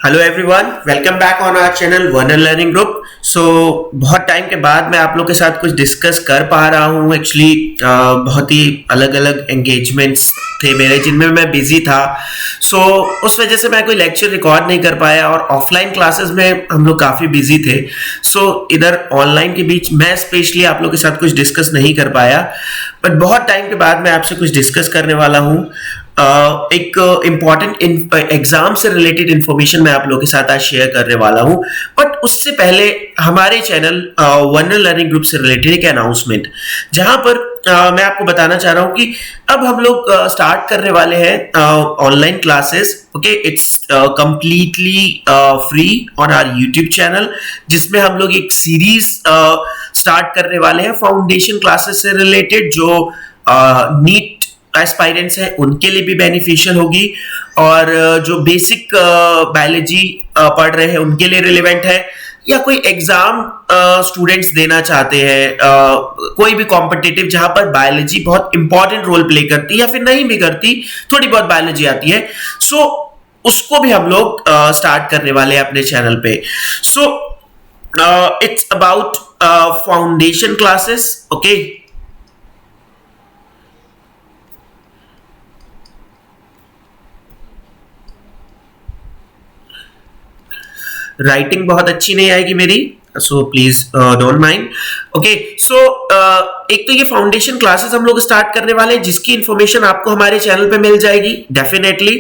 Hello everyone, welcome back on our channel Werner learning group. So बहुत time के बाद मैं आप लोग के साथ कुछ डिस्कस कर पा रहा हूँ। एक्चुअली बहुत ही अलग अलग एंगेजमेंट्स थे मेरे जिनमें मैं बिजी था। सो उस वजह से मैं कोई लेक्चर रिकॉर्ड नहीं कर पाया और ऑफलाइन क्लासेस में हम लोग काफ़ी बिजी थे। सो इधर ऑनलाइन के बीच मैं स्पेशली आप लोग के साथ कुछ डिस्कस नहीं कर पाया, बट बहुत टाइम के बाद मैं आपसे कुछ डिस्कस करने वाला हूँ। एक इम्पॉर्टेंट एग्जाम से रिलेटेड इंफॉर्मेशन मैं आप लोगों के साथ आज शेयर करने वाला हूं। बट उससे पहले हमारे चैनल वर्नर लर्निंग ग्रुप से रिलेटेड एक अनाउंसमेंट, जहां पर मैं आपको बताना चाह रहा हूं कि अब हम लोग स्टार्ट करने वाले हैं online classes. Okay, it's completely free on our YouTube channel, जिसमें हम लोग एक सीरीज स्टार्ट करने वाले हैं फाउंडेशन क्लासेस से रिलेटेड, जो नीट एस्पायरेंट्स हैं उनके लिए भी बेनिफिशियल होगी और जो बेसिक बायोलॉजी पढ़ रहे हैं उनके लिए रिलेवेंट है, या कोई एग्जाम स्टूडेंट्स देना चाहते हैं, कोई भी कॉम्पिटिटिव जहां पर बायोलॉजी बहुत इंपॉर्टेंट रोल प्ले करती है या फिर नहीं भी करती, थोड़ी बहुत बायोलॉजी आती है। सो उसको भी हम लोग स्टार्ट करने वाले हैं अपने चैनल पे। So it's about foundation classes. Okay, writing बहुत अच्छी नहीं आएगी मेरी, so please don't mind. Okay, so एक तो ये फाउंडेशन क्लासेस हम लोग स्टार्ट करने वाले हैं, जिसकी इंफॉर्मेशन आपको हमारे चैनल पे मिल जाएगी डेफिनेटली।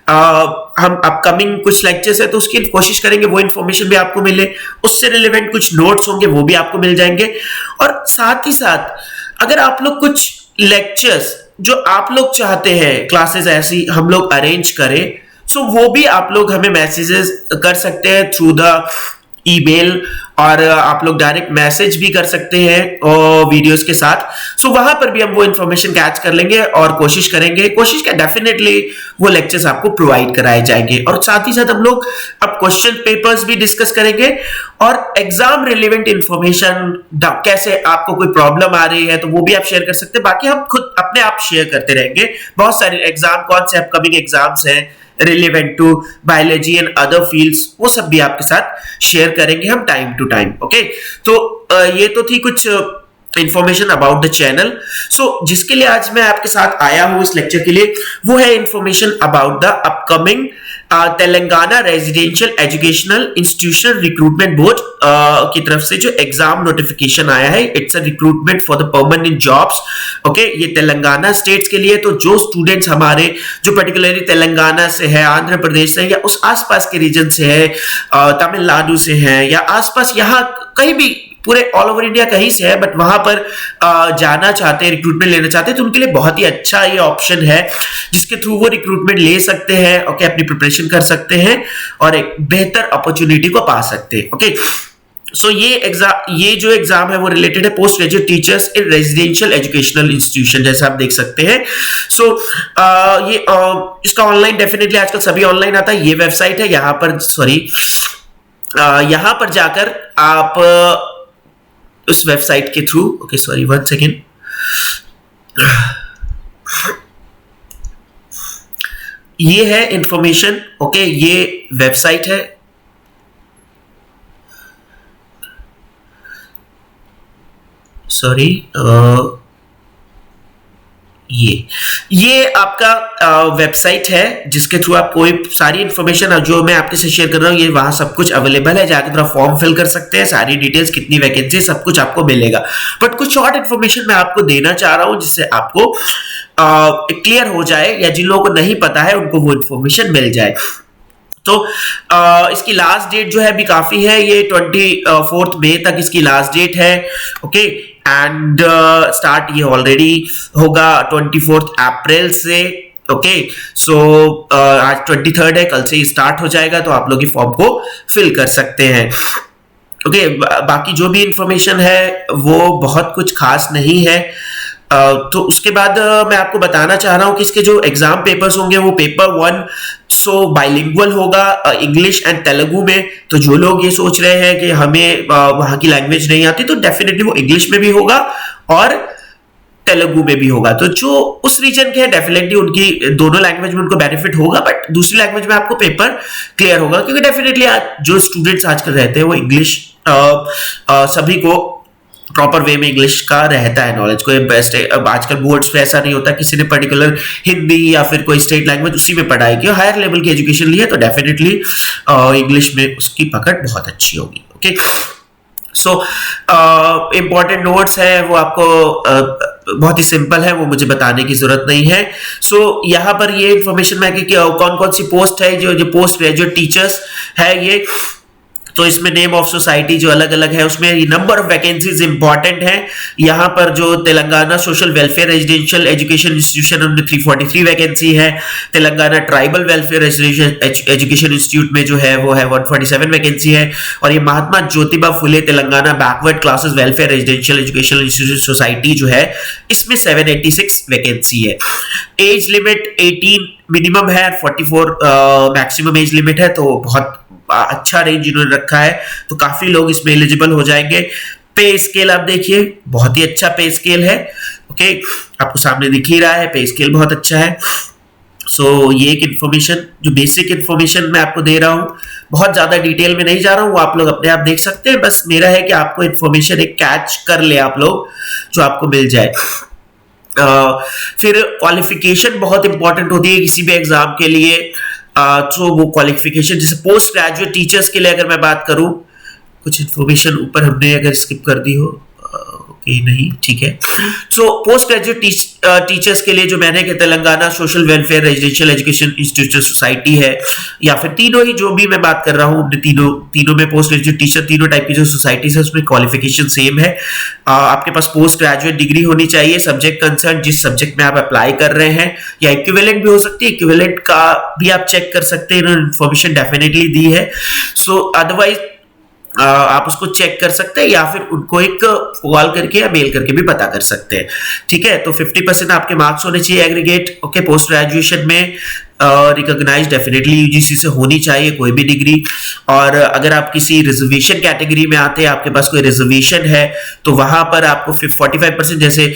हम अपकमिंग कुछ लेक्चर्स है तो उसकी कोशिश करेंगे वो इंफॉर्मेशन भी आपको मिले, उससे रिलेवेंट कुछ नोट्स होंगे वो भी आपको मिल जाएंगे। और साथ ही साथ अगर आप लोग कुछ लेक्चर्स जो आप लोग चाहते हैं क्लासेस ऐसी हम लोग अरेंज करें, सो वो भी आप लोग हमें मैसेजेस कर सकते हैं थ्रू द ईमेल, और आप लोग डायरेक्ट मैसेज भी कर सकते हैं वीडियोस के साथ। सो वहां पर भी हम वो इंफॉर्मेशन कैच कर लेंगे और कोशिश करेंगे, कोशिश क्या डेफिनेटली वो लेक्चर्स आपको प्रोवाइड कराए जाएंगे। और साथ ही साथ हम लोग अब क्वेश्चन पेपर्स भी डिस्कस करेंगे और एग्जाम रिलेवेंट इंफॉर्मेशन, कैसे आपको कोई प्रॉब्लम आ रही है तो वो भी आप शेयर कर सकते हैं। बाकी हम खुद अपने आप शेयर करते रहेंगे, बहुत सारे एग्जाम, कौन से अपकमिंग एग्जाम्स हैं relevant to biology and other fields, वो सब भी आपके साथ शेयर करेंगे हम टाइम टू टाइम। ओके, तो ये तो थी कुछ इंफॉर्मेशन अबाउट द चैनल। सो जिसके लिए आज मैं आपके साथ आया हूं इस लेक्चर के लिए, वो है information about the upcoming Telangana residential educational institution recruitment board की तरफ से जो एग्जाम नोटिफिकेशन आया है। It's a recruitment for the permanent jobs. Okay, ये तेलंगाना स्टेट्स के लिए, तो जो स्टूडेंट्स हमारे जो पर्टिकुलरली तेलंगाना से है, आंध्र प्रदेश से, या उस आसपास के रीजन से है, तमिलनाडु से है, या आसपास यहाँ कहीं भी पूरे ऑल ओवर इंडिया कहीं से है, बट वहां पर जाना चाहते हैं, रिक्रूटमेंट लेना चाहते हैं, तो उनके लिए बहुत ही अच्छा ये ऑप्शन है, जिसके थ्रू वो रिक्रूटमेंट ले सकते हैं। ओके, अपनी प्रिपरेशन कर सकते हैं और एक बेहतर अपॉर्चुनिटी को पा सकते हैं। ओके, सो ये जो एग्जाम है वो रिलेटेड है post graduate teachers in residential educational institution, जैसे आप देख सकते हैं। सो ये इसका ऑनलाइन डेफिनेटली आजकल सभी ऑनलाइन आता है। ये वेबसाइट है, यहाँ पर यहाँ पर जाकर आप उस वेबसाइट के through, okay sorry one second, ये है इंफॉर्मेशन। ओके, ये वेबसाइट है, सॉरी, ये आपका वेबसाइट है जिसके थ्रू आप कोई सारी इंफॉर्मेशन जो मैं आपके साथ शेयर कर रहा हूँ, ये वहां सब कुछ अवेलेबल है। जाके थोड़ा फॉर्म फिल कर सकते हैं, सारी डिटेल्स, कितनी वैकेंसी, सब कुछ आपको मिलेगा। बट कुछ शॉर्ट इंफॉर्मेशन मैं आपको देना चाह रहा हूँ, जिससे आपको क्लियर हो जाए, या जिन लोगों को नहीं पता है उनको वो इंफॉर्मेशन मिल जाए। तो इसकी लास्ट डेट जो है अभी काफी है, ये 24 मई तक इसकी लास्ट डेट है। ओके, एंड स्टार्ट ये ऑलरेडी होगा 24 अप्रैल से। ओके, सो आज 23 है, कल से ही स्टार्ट हो जाएगा, तो आप लोग ये फॉर्म को फिल कर सकते हैं। ओके, बाकी जो भी इंफॉर्मेशन है वो बहुत कुछ खास नहीं है। तो उसके बाद मैं आपको बताना चाह रहा हूं कि इसके जो एग्जाम पेपर्स होंगे वो पेपर 1 सो बाइलिंगुअल होगा इंग्लिश एंड तेलुगु में। तो जो लोग ये सोच रहे हैं कि हमें वहां की लैंग्वेज नहीं आती, तो डेफिनेटली वो इंग्लिश में भी होगा और तेलुगु में भी होगा। तो जो उस रीजन के हैं डेफिनेटली उनकी दोनों लैंग्वेज में उनको बेनिफिट होगा, बट दूसरी लैंग्वेज में आपको पेपर क्लियर होगा, क्योंकि डेफिनेटली आज जो स्टूडेंट्स आजकल रहते हैं वो इंग्लिश सभी को प्रॉपर वे में इंग्लिश का रहता है नॉलेज, कोई बेस्ट है। अब आजकल बोर्ड्स पे ऐसा नहीं होता किसी ने पर्टिकुलर हिंदी या फिर कोई स्टेट लैंग्वेज उसी में पढ़ाई की, हायर लेवल की एजुकेशन ली है तो डेफिनेटली इंग्लिश में उसकी पकड़ बहुत अच्छी होगी। ओके, सो इंपॉर्टेंट नोट्स है वो आपको बहुत ही सिंपल है, वो मुझे बताने की जरूरत नहीं है। सो यहाँ पर ये इंफॉर्मेशन में कि कौन कौन सी पोस्ट है, जो पोस्ट ग्रेजुएट टीचर्स है ये, तो इसमें नेम ऑफ सोसाइटी जो अलग अलग है उसमें नंबर ऑफ वैकेंसीज इंपॉर्टेंट है। यहाँ पर जो Telangana social welfare residential education institution उनमें 343 वैकेंसी है, Telangana tribal welfare education institute में जो है वो है 147 वैकेंसी है, और ये Mahatma Jyotiba Phule Telangana backward classes welfare residential education institute society जो है इसमें 786 वैकेंसी है। एज लिमिट 18 मिनिमम है, 44 मैक्सिमम एज लिमिट है, तो बहुत अच्छा रेंज इन्होंने रखा है, तो काफी लोग इसमें एलिजिबल हो जाएंगे। पे स्केल आप देखिए, बहुत ही अच्छा पे स्केल है। ओके, आपको सामने दिख ही रहा है, पे स्केल बहुत अच्छा है। सो ये एक इन्फॉर्मेशन, जो बेसिक इन्फॉर्मेशन मैं आपको दे रहा हूं, बहुत ज्यादा डिटेल में नहीं जा रहा हूं, वो आप लोग अपने आप देख सकते हैं। बस मेरा है कि आपको इन्फॉर्मेशन एक कैच कर ले आप लोग, जो आपको मिल जाए। फिर क्वालिफिकेशन बहुत इंपॉर्टेंट होती है किसी भी एग्जाम के लिए। तो वो क्वालिफिकेशन, जैसे पोस्ट ग्रेजुएट टीचर्स के लिए अगर मैं बात करूं, कुछ इन्फॉर्मेशन ऊपर हमने अगर स्किप कर दी हो, ओके नहीं, ठीक है। सो पोस्ट ग्रेजुएट टीचर्स के लिए जो मैंने कि Telangana social welfare residential education institute society है, या फिर तीनों ही जो भी मैं बात कर रहा हूँ, तीनों में पोस्ट ग्रेजुएट टीचर, तीनों टाइप की जो सोसाइटीज है उसमें क्वालिफिकेशन सेम है। आपके पास पोस्ट ग्रेजुएट डिग्री होनी चाहिए, सब्जेक्ट कंसर्न जिस सब्जेक्ट में आप अप्लाई कर रहे हैं, या इक्विवेलेंट भी हो सकती है, इक्विवेलेंट का भी आप चेक कर सकते हैं, इन्होंने इन्फॉर्मेशन डेफिनेटली दी है। सो अदरवाइज आप उसको चेक कर सकते हैं, या फिर उनको एक कॉल करके या मेल करके भी पता कर सकते हैं। ठीक है, तो 50% आपके मार्क्स होने चाहिए एग्रीगेट। ओके, पोस्ट ग्रेजुएशन में रिकॉग्नाइज डेफिनेटली यूजीसी से होनी चाहिए कोई भी डिग्री। और अगर आप किसी रिजर्वेशन कैटेगरी में आते हैं, आपके पास कोई रिजर्वेशन है, तो वहां पर आपको 45%, जैसे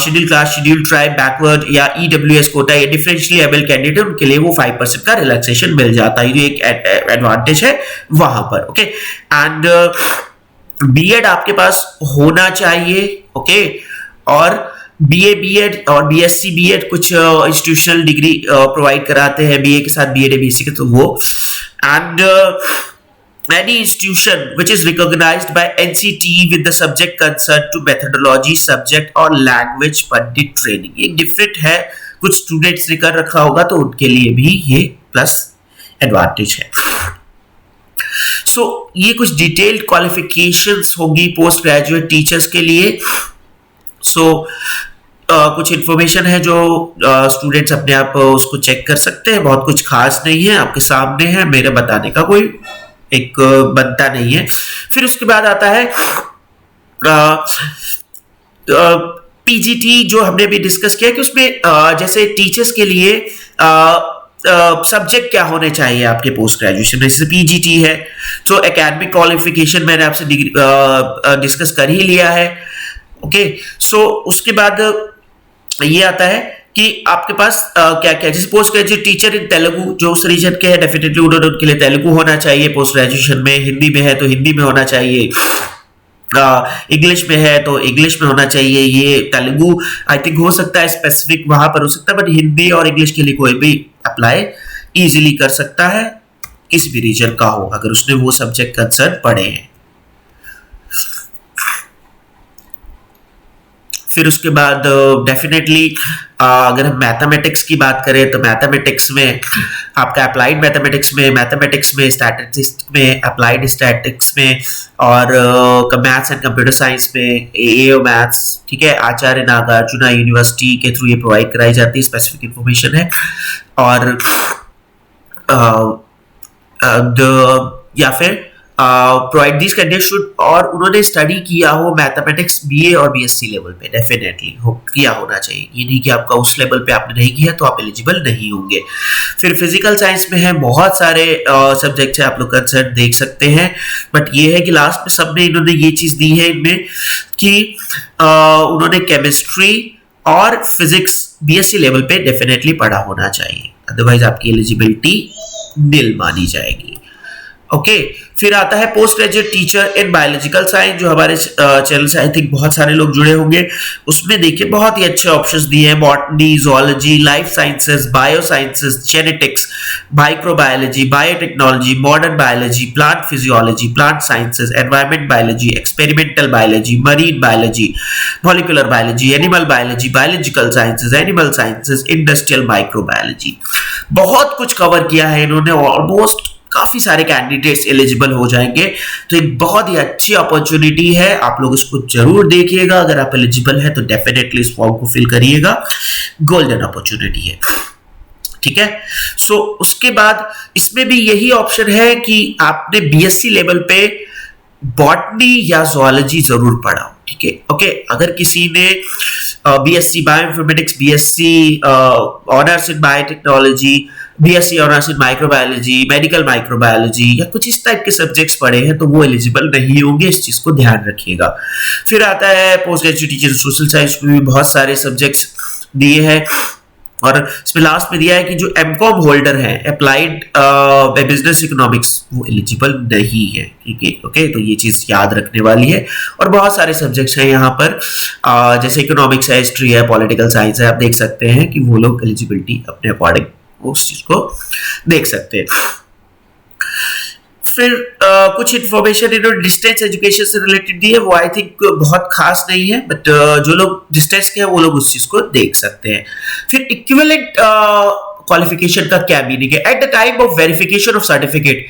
schedule caste, schedule tribe, backward या ईडब्ल्यूएस कोटा या डिफरेंशियली एबल कैंडिडेट, उनके लिए वो 5% का रिलैक्सेशन मिल जाता है, जो एक एडवांटेज है वहां पर। ओके, एंड बीएड आपके पास होना चाहिए। ओके, और बीए बीएड और बीएससी बीएड कुछ इंस्टीट्यूशनल डिग्री प्रोवाइड कराते हैं बीए के साथ, बीएड बीएससी के, तो वो। And any institution which is recognized by NCTE with the subject concerned to methodology, subject और language पंडित ट्रेनिंग, एक डिफरेंट है, कुछ स्टूडेंट्स ने कर रखा होगा तो उनके लिए भी ये प्लस एडवांटेज है। सो ये कुछ डिटेल्ड क्वालिफिकेशंस होगी पोस्ट ग्रेजुएट टीचर्स के लिए। सो कुछ इन्फॉर्मेशन है जो स्टूडेंट्स अपने आप उसको चेक कर सकते हैं, बहुत कुछ खास नहीं है, आपके सामने है, मेरे बताने का कोई एक बनता नहीं है। फिर उसके बाद आता है पीजीटी, जो हमने भी डिस्कस किया कि उसमें जैसे टीचर्स के लिए सब्जेक्ट क्या होने चाहिए आपके पोस्ट ग्रेजुएशन में। जैसे पीजीटी है तो एकेडमिक क्वालिफिकेशन मैंने आपसे डिस्कस कर ही लिया है। ओके, सो उसके बाद ये आता है कि आपके पास क्या क्या, जैसे पोस्ट ग्रेजुएट टीचर इन तेलुगु, जो उस रीजन के हैं डेफिनेटली उन्होंने उनके लिए तेलुगु होना चाहिए पोस्ट ग्रेजुएशन में, हिंदी में है तो हिंदी में होना चाहिए, इंग्लिश में है तो इंग्लिश में होना चाहिए। ये तेलुगु आई थिंक हो सकता है स्पेसिफिक वहां पर हो सकता है, बट हिंदी और इंग्लिश के लिए कोई भी अप्लाई इजीली कर सकता है, किसी भी रीजन का हो, अगर उसने वो सब्जेक्ट कंसर्न पढ़े हैं। फिर उसके बाद डेफिनेटली अगर हम मैथमेटिक्स की बात करें तो मैथमेटिक्स में आपका अप्लाइड मैथमेटिक्स में स्टैटिस्टिक्स में, अप्लाइड स्टैटिस्टिक्स में, और मैथ्स एंड कंप्यूटर साइंस में एओ मैथ्स, ठीक है, आचार्य नागार्जुना यूनिवर्सिटी के थ्रू ये प्रोवाइड कराई जाती है, स्पेसिफिक इंफॉर्मेशन है। और या फिर प्रोवाइड दिस कैंडिडेट शुड, और उन्होंने स्टडी किया हो मैथमेटिक्स बीए और बीएससी लेवल पे, डेफिनेटली किया होना चाहिए। ये नहीं कि आपका उस लेवल पे आपने नहीं किया तो आप एलिजिबल नहीं होंगे। फिर फिजिकल साइंस में है बहुत सारे सब्जेक्ट्स है, आप लोग कंसर्न देख सकते हैं, बट ये है कि लास्ट में सब में इन्होंने ये चीज दी है इनमें कि उन्होंने केमिस्ट्री और फिजिक्स बीएससी लेवल पे डेफिनेटली पढ़ा होना चाहिए, अदरवाइज आपकी एलिजिबिलिटी निल मानी जाएगी। ओके फिर आता है post graduate teacher in biological science, जो हमारे चैनल से आई थिंक बहुत सारे लोग जुड़े होंगे। उसमें देखिए बहुत ही अच्छे ऑप्शंस दिए हैं, botany, zoology, life sciences, bio sciences, genetics, microbiology, biotechnology, modern biology, plant physiology, plant sciences, environment biology, experimental biology, marine biology, molecular biology, animal biology, biological sciences, animal sciences, industrial microbiology. बहुत कुछ cover किया है इन्होंने, almost काफी सारे candidates eligible हो जाएंगे। तो एक बहुत ही अच्छी अपॉर्चुनिटी है, आप लोग इसको जरूर देखिएगा। अगर आप एलिजिबल है तो डेफिनेटली इस फॉर्म को फिल करिएगा, गोल्डन अपॉर्चुनिटी है, ठीक है। सो उसके बाद इसमें भी यही ऑप्शन है कि आपने बीएससी लेवल पे बॉटनी या ज़ूलॉजी जरूर पढ़ा हो, ठीक है। ओके अगर किसी ने BSc bioinformatics, BSc honours in biotechnology, BSc honours in microbiology, medical microbiology या कुछ इस टाइप के सब्जेक्ट्स पढ़े हैं तो वो एलिजिबल नहीं होंगे, इस चीज को ध्यान रखिएगा। फिर आता है post graduate teacher social science में भी बहुत सारे सब्जेक्ट्स दिए हैं, और इसमें लास्ट में दिया है कि जो एमकॉम होल्डर है अप्लाइड बिजनेस इकोनॉमिक्स वो एलिजिबल नहीं है, ठीक है। ओके तो ये चीज याद रखने वाली है। और बहुत सारे सब्जेक्ट्स हैं यहाँ पर, जैसे इकोनॉमिक्स है, हिस्ट्री है, पॉलिटिकल साइंस है, आप देख सकते हैं कि वो लोग एलिजिबिलिटी अपने अकॉर्डिंग उस चीज को देख सकते हैं। फिर कुछ इंफॉर्मेशन इन्होंने डिस्टेंस एजुकेशन से रिलेटेड दी है, वो आई थिंक बहुत खास नहीं है, बट जो लोग डिस्टेंस के हैं वो लोग उस चीज को देख सकते हैं। फिर इक्विवेलेंट क्वालिफिकेशन का क्या मीनिंग है? At the time of verification of certificate,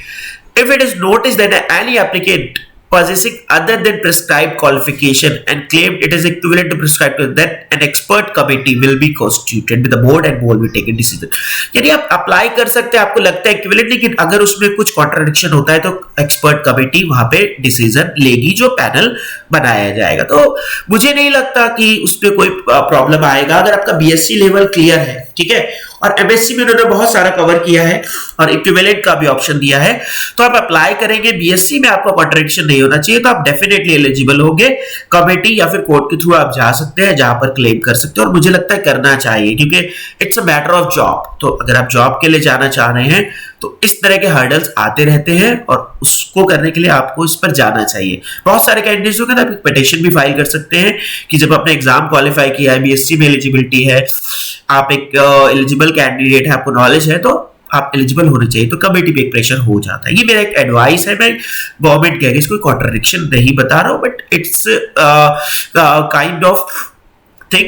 if it is notice that any applicant possessing other than prescribed qualification and claimed it is equivalent to prescribed, then an expert committee will be constituted with the board and board will take a decision। यानी आप apply कर सकते हैं, आपको लगता है equivalent, लेकिन अगर उसमें कुछ कॉन्ट्राडिक्शन होता है तो एक्सपर्ट कमेटी वहां पे डिसीजन लेगी, जो पैनल बनाया जाएगा। तो मुझे नहीं लगता कि उसमें कोई प्रॉब्लम आएगा अगर आपका बीएससी लेवल क्लियर है, ठीक है। और एमएससी में उन्होंने बहुत सारा कवर किया है और इक्विवेलेंट का भी ऑप्शन दिया है, तो आप अप्लाई करेंगे। बीएससी में आपका कॉन्ट्रडिक्शन नहीं होना चाहिए, तो आप डेफिनेटली एलिजिबल होंगे। कमेटी या फिर कोर्ट के थ्रू आप जा सकते हैं, जहां पर क्लेम कर सकते हैं, और मुझे लगता है करना चाहिए, क्योंकि it's a matter of job. तो अगर आप जॉब के लिए जाना चाह रहे हैं तो इस तरह के हर्डल्स आते रहते हैं, और उसको करने के लिए आपको इस पर जाना चाहिए। बहुत सारे कैंडिडेट्स को आप पिटीशन भी फाइल कर सकते हैं कि जब आपने एग्जाम क्वालिफाई किया है, बीएससी में एलिजिबिलिटी है, आप एक एलिजिबल कैंडिडेट है, आपको नॉलेज है, तो आप एलिजिबल होने चाहिए, तो कमेटी पे एक प्रेशर हो जाता है। ये मेरा एक एडवाइस है, मैं गवर्नमेंट के अगेंस्ट कोई कॉन्ट्रडिक्शन नहीं बता रहा हूं, but it's kind of thing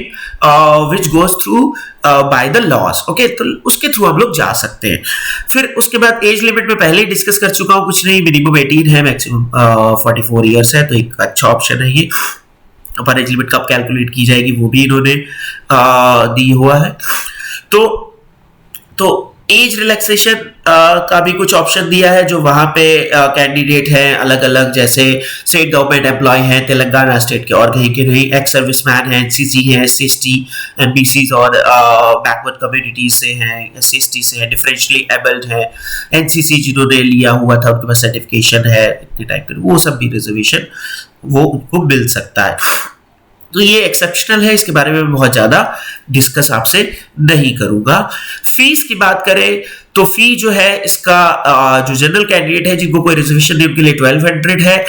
which goes through by the laws. Okay तो उसके थ्रू हम लोग जा सकते हैं। फिर उसके बाद एज लिमिट में पहले ही डिस्कस कर चुका हूं, कुछ नहीं, मिनिमम 18 है, मैक्सिमम 44 ईयर्स है, तो एक अच्छा ऑप्शन है ये। पर एज लिमिट कब कैलकुलेट की जाएगी वो भी इन्होंने दी हुआ है। तो एज रिलैक्सेशन का भी कुछ ऑप्शन दिया है, जो वहां पे कैंडिडेट हैं अलग अलग, जैसे स्टेट गवर्नमेंट एम्प्लॉय हैं तेलंगाना स्टेट के और कहीं के नहीं, एक्स सर्विसमैन हैं, एनसीसी हैं, एससी, एमबीसी और बैकवर्ड कम्युनिटीज से हैं, एससी से हैं, डिफरेंशियली एबल्ड हैं, एनसीसी जिन्होंने लिया हुआ था उनके पास सर्टिफिकेशन है, इतने टाइप के, वो सब भी रिजर्वेशन वो उनको मिल सकता है। तो ये एक्सेप्शनल है, इसके बारे में बहुत ज्यादा डिस्कस आपसे नहीं करूंगा। फीस की बात करें तो फी जो है इसका जो जनरल कैंडिडेट है जिनको कोई रिजर्वेशन नहीं, उनके लिए 1200 है,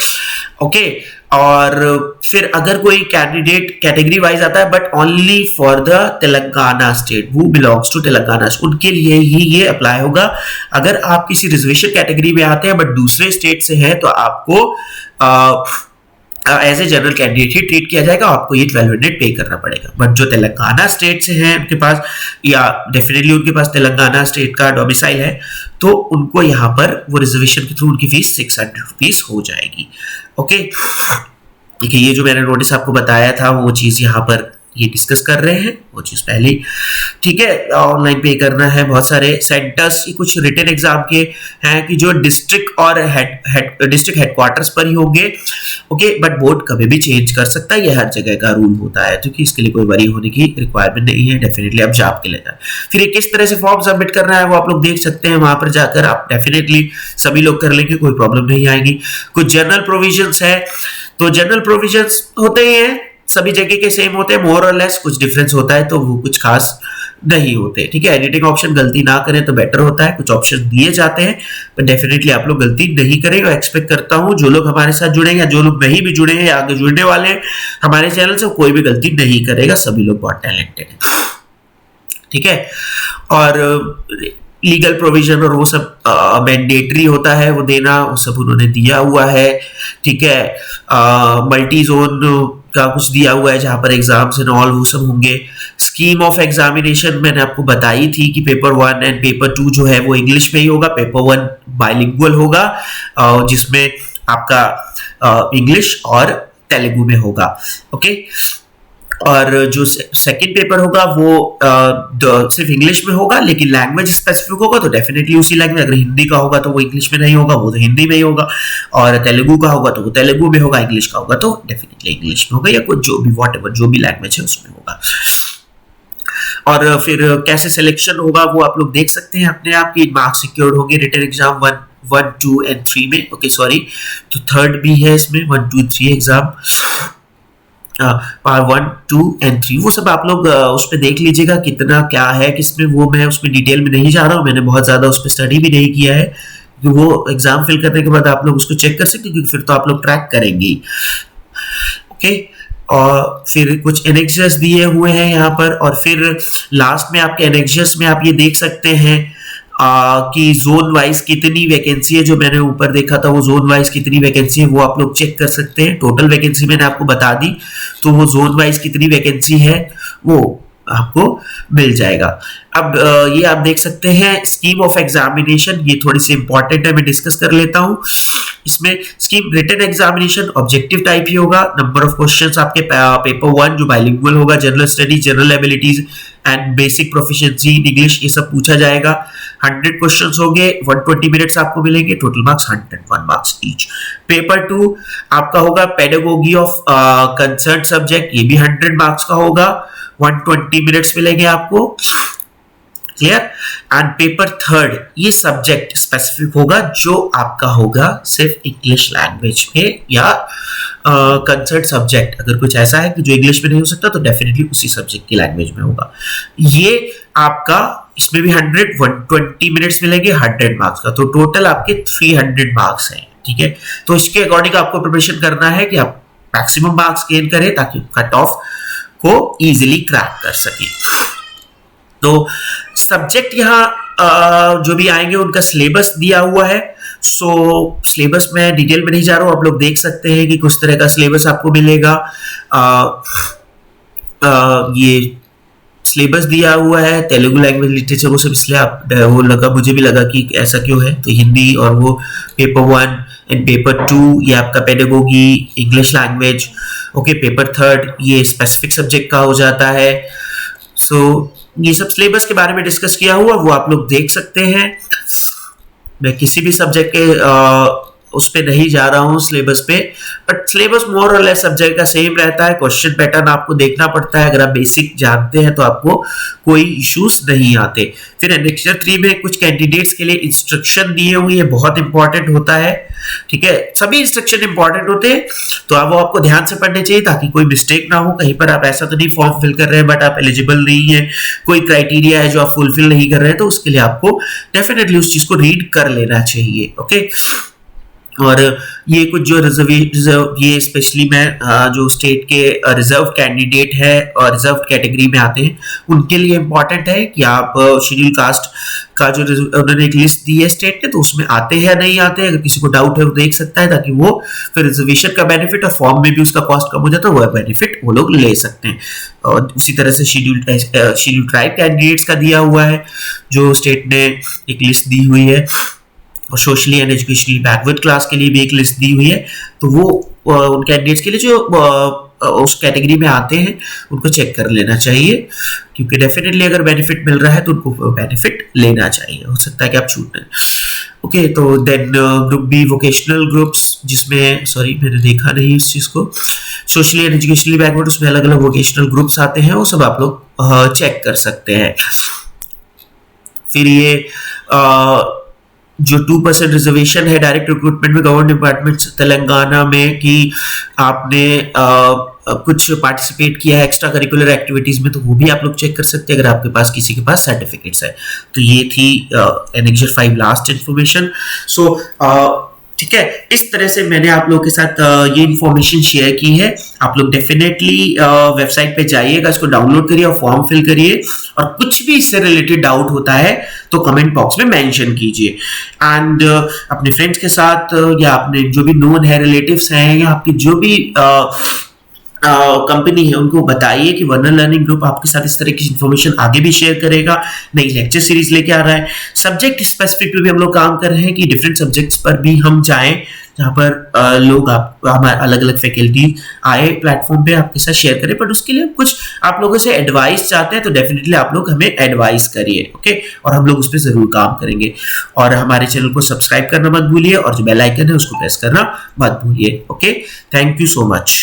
ओके। और फिर अगर कोई कैंडिडेट कैटेगरी वाइज आता है but only for the Telangana state, वो बिलोंग्स टू तेलंगाना, उनके लिए ही ये अप्लाई होगा। अगर आप किसी रिजर्वेशन कैटेगरी में आते हैं बट दूसरे स्टेट से है तो आपको एज ए जनरल कैंडिडेट ही ट्रीट किया जाएगा, आपको ये 1200 पे करना पड़ेगा। बट जो तेलंगाना स्टेट से हैं उनके पास, या डेफिनेटली उनके पास तेलंगाना स्टेट का डोमिसाइल है, तो उनको यहाँ पर वो रिजर्वेशन के थ्रू उनकी फीस 600 रुपीज हो जाएगी। ओके देखिए, ये जो मैंने नोटिस आपको बताया था वो चीज यहाँ पर ये डिस्कस कर रहे हैं, वो चीज पहले, ठीक है। ऑनलाइन पे करना है, बहुत सारे सेंटर्स कुछ रिटन एग्जाम के हैं कि जो डिस्ट्रिक्ट और डिस्ट्रिक्ट हेडक्वार्टर्स पर ही होंगे, ओके। बट बोर्ड कभी भी चेंज कर सकता है, ये हर जगह का रूल होता है, क्योंकि इसके लिए कोई वरी होने की रिक्वायरमेंट नहीं है, डेफिनेटली आप जॉब के लिए जाए। फिर किस तरह से फॉर्म सबमिट करना है वो आप लोग देख सकते हैं, वहां पर जाकर आप डेफिनेटली सभी लोग कर लेंगे, कोई प्रॉब्लम नहीं आएगी। कुछ जनरल प्रोविजंस है, तो जनरल प्रोविजंस होते ही हैं सभी जगह के सेम होते हैं, मोर और लेस, कुछ डिफरेंस होता है तो वो कुछ खास नहीं होते, ठीक है। एडिटिंग ऑप्शन गलती ना करें तो बेटर होता है, कुछ ऑप्शन दिए जाते हैं पर डेफिनेटली आप लोग गलती नहीं करेंगे। एक्सपेक्ट करता हूं जो लोग हमारे साथ जुड़ेंगे या जो लोग नहीं भी जुड़े हैं या आगे जुड़ने वाले हैं हमारे चैनल से, कोई भी गलती नहीं करेगा, सभी लोग बहुत टैलेंटेड है, ठीक है। और लीगल प्रोविजन और वो सब मैंडेटरी होता है वो देना, वो सब उन्होंने दिया हुआ है, ठीक है। मल्टी जोन का कुछ दिया हुआ है जहां पर एग्जाम्स एंड ऑल वो सब होंगे। स्कीम ऑफ एग्जामिनेशन मैंने आपको बताई थी कि पेपर 1 एंड पेपर 2 जो है वो इंग्लिश में ही होगा, पेपर 1 बाइलिंगुअल होगा जिसमें आपका इंग्लिश और तेलुगु में होगा, ओके। और जो सेकंड पेपर होगा वो सिर्फ इंग्लिश में होगा, लेकिन लैंग्वेज स्पेसिफिक होगा तो डेफिनेटली उसी लैंग्वेज, अगर हिंदी का होगा तो वो इंग्लिश में नहीं होगा, वो तो हिंदी में ही होगा, और तेलुगु का होगा तो वो तेलुगु में होगा, इंग्लिश का होगा तो डेफिनेटली इंग्लिश में होगा, या कुछ जो भी व्हाटएवर जो भी लैंग्वेज है उसमें होगा। और फिर कैसे सिलेक्शन होगा वो आप लोग देख सकते हैं अपने आप की, मार्क्स सिक्योर्ड होंगे रिटन एग्जाम 1, 2 एंड 3 में, ओके सॉरी, तो थर्ड भी है इसमें 1, 2, 3 एग्जाम, पार्ट 1, 2 एंड 3 वो सब आप लोग उस पर देख लीजिएगा कितना क्या है किसमें, वो मैं उसमें डिटेल में नहीं जा रहा हूँ, मैंने बहुत ज़्यादा उस पर स्टडी भी नहीं किया है, क्योंकि वो एग्जाम फिल करने के बाद आप लोग उसको चेक कर सकते हैं, क्योंकि फिर तो आप लोग ट्रैक करेंगे, ओके। और फिर कुछ एनेक्सेस दिए हुए हैं यहाँ पर, और फिर लास्ट में आपके एनेक्सेस में आप ये देख सकते हैं कि जोन वाइज कितनी वैकेंसी है, जो मैंने ऊपर देखा था वो जोन वाइज कितनी वैकेंसी है वो आप लोग चेक कर सकते हैं। टोटल वैकेंसी मैंने आपको बता दी, तो वो जोन वाइज कितनी वैकेंसी है वो आपको मिल जाएगा। अब ये आप देख सकते हैं स्कीम ऑफ एग्जामिनेशन, ये थोड़ी सी इंपॉर्टेंट है, मैं डिस्कस कर लेता हूँ। इसमें scheme written examination objective type ही होगा, नंबर ऑफ क्वेश्चंस आपके पेपर 1 जो बाइलिंगुअल होगा, general study, general abilities and basic proficiency in English, ये सब पूछा जाएगा। 100 क्वेश्चंस होंगे, 120 मिनट्स आपको मिलेंगे, total marks 101 marks each. Paper 2 आपका होगा पेडागोगी ऑफ कंसर्न सब्जेक्ट, ये भी 100 मार्क्स का होगा, 120 मिनट्स मिलेंगे आपको, क्लियर। एंड पेपर 3 ये सब्जेक्ट स्पेसिफिक होगा जो आपका होगा सिर्फ इंग्लिश लैंग्वेज में, या कंसर्न सब्जेक्ट अगर कुछ ऐसा है कि जो इंग्लिश में नहीं हो सकता तो डेफिनेटली उसी सब्जेक्ट की लैंग्वेज में होगा। ये आपका इसमें भी 120 मिनट्स मिलेंगे, 100 मार्क्स का, तो टोटल आपके 300 मार्क्स हैं, ठीक है। तो इसके अकॉर्डिंग आपको प्रिपरेशन करना है कि आप मैक्सिमम मार्क्स गेन करें ताकि कट ऑफ को इजीली क्रैक कर सके। तो सब्जेक्ट यहाँ जो भी आएंगे उनका सिलेबस दिया हुआ है, सो सिलेबस में डिटेल में नहीं जा रहा हूँ, आप लोग देख सकते हैं कि कुछ तरह का सिलेबस आपको मिलेगा। ये सिलेबस दिया हुआ है, तेलुगु लैंग्वेज लिटरेचर वो सब, इसलिए आप वो लगा, मुझे भी लगा कि ऐसा क्यों है, तो हिंदी और वो पेपर 1 एंड पेपर 2 ये आपका pedagogy English language, okay. Paper 3 ये स्पेसिफिक सब्जेक्ट का हो जाता है। सो ये सब सिलेबस के बारे में डिस्कस किया हुआ, वो आप लोग देख सकते हैं। मैं किसी भी सब्जेक्ट के उस पे नहीं जा रहा हूँ सिलेबस पे, बट सिलेबस मोर और लेस सब्जेक्ट का सेम रहता है। क्वेश्चन पैटर्न आपको देखना पड़ता है, अगर आप बेसिक जानते हैं तो आपको कोई इश्यूज नहीं आते। फिर एनेक्सर 3 में कुछ कैंडिडेट्स के लिए इंस्ट्रक्शन दिए हुए हैं, बहुत इंपॉर्टेंट होता है, ठीक है। सभी इंस्ट्रक्शन इंपॉर्टेंट होते हैं, तो आप वो आपको ध्यान से पढ़ने चाहिए ताकि कोई मिस्टेक ना हो। कहीं पर आप ऐसा तो नहीं फॉर्म फिल कर रहे हैं बट आप एलिजिबल नहीं है, कोई क्राइटेरिया है जो आप फुलफिल नहीं कर रहे हैं, तो उसके लिए आपको डेफिनेटली उस चीज को रीड कर लेना चाहिए, ओके। और ये कुछ जो रिजर्व ये स्पेशली मैं जो स्टेट के रिजर्व कैंडिडेट है और रिजर्व कैटेगरी में आते हैं उनके लिए इंपॉर्टेंट है कि आप शेड्यूल कास्ट का जो उन्होंने एक लिस्ट दी है स्टेट ने, तो उसमें आते हैं या नहीं आते हैं, अगर किसी को डाउट है वो देख सकता है, ताकि वो फिर रिजर्वेशन का बेनिफिट और फॉर्म में भी उसका कॉस्ट कम हो जाता है, वो बेनिफिट वो लोग ले सकते हैं। और उसी तरह से शेड्यूल ट्राइब कैंडिडेट्स का दिया हुआ है, जो स्टेट ने एक लिस्ट दी हुई है, और socially and educationally backward class के लिए भी एक लिस्ट दी हुई है, तो वो उन कैंडिडेट्स के लिए जो उस कैटेगरी में आते हैं उनको चेक कर लेना चाहिए, क्योंकि डेफिनेटली अगर बेनिफिट मिल रहा है तो उनको बेनिफिट लेना चाहिए, हो सकता है कि आप छूट दें, ओके। तो then group B vocational groups, जिसमें सॉरी मैंने देखा नहीं इस चीज को, सोशली एंड एजुकेशनली बैकवर्ड, उसमें अलग अलग वोकेशनल ग्रुप्स आते हैं, वो सब आप लोग चेक कर सकते हैं। फिर ये जो 2% रिजर्वेशन है डायरेक्ट रिक्रूटमेंट में गवर्नमेंट डिपार्टमेंट तेलंगाना में कि आपने कुछ पार्टिसिपेट किया है एक्स्ट्रा करिकुलर एक्टिविटीज में, तो वो भी आप लोग चेक कर सकते हैं अगर आपके पास किसी के पास सर्टिफिकेट्स है। तो ये थी एनेक्सर 5 लास्ट इंफॉर्मेशन। सो ठीक है, इस तरह से मैंने आप लोगों के साथ ये इन्फॉर्मेशन शेयर की है। आप लोग डेफिनेटली वेबसाइट पे जाइएगा, इसको डाउनलोड करिए और फॉर्म फिल करिए, और कुछ भी इससे रिलेटेड डाउट होता है तो कमेंट बॉक्स में मेंशन कीजिए। एंड अपने फ्रेंड्स के साथ या अपने जो भी नोन है, रिलेटिव्स हैं, या आपकी जो भी कंपनी है, उनको बताइए कि वर्ना लर्निंग ग्रुप आपके साथ इस तरह की इंफॉर्मेशन आगे भी शेयर करेगा, नई लेक्चर सीरीज लेके आ रहा है। सब्जेक्ट स्पेसिफिक पे भी हम लोग काम कर रहे हैं कि डिफरेंट सब्जेक्ट्स पर भी हम जाएं, जहाँ पर लोग हमारे अलग अलग फैकल्टी आए प्लेटफॉर्म पे आपके साथ शेयर करें। बट उसके लिए कुछ आप लोगों से एडवाइस चाहते हैं तो डेफिनेटली आप लोग हमें एडवाइस करिए, ओके, और हम लोग उस पर जरूर काम करेंगे। और हमारे चैनल को सब्सक्राइब करना मत भूलिए, और जो बेल आइकन है उसको प्रेस करना मत भूलिए। Okay, thank you so much.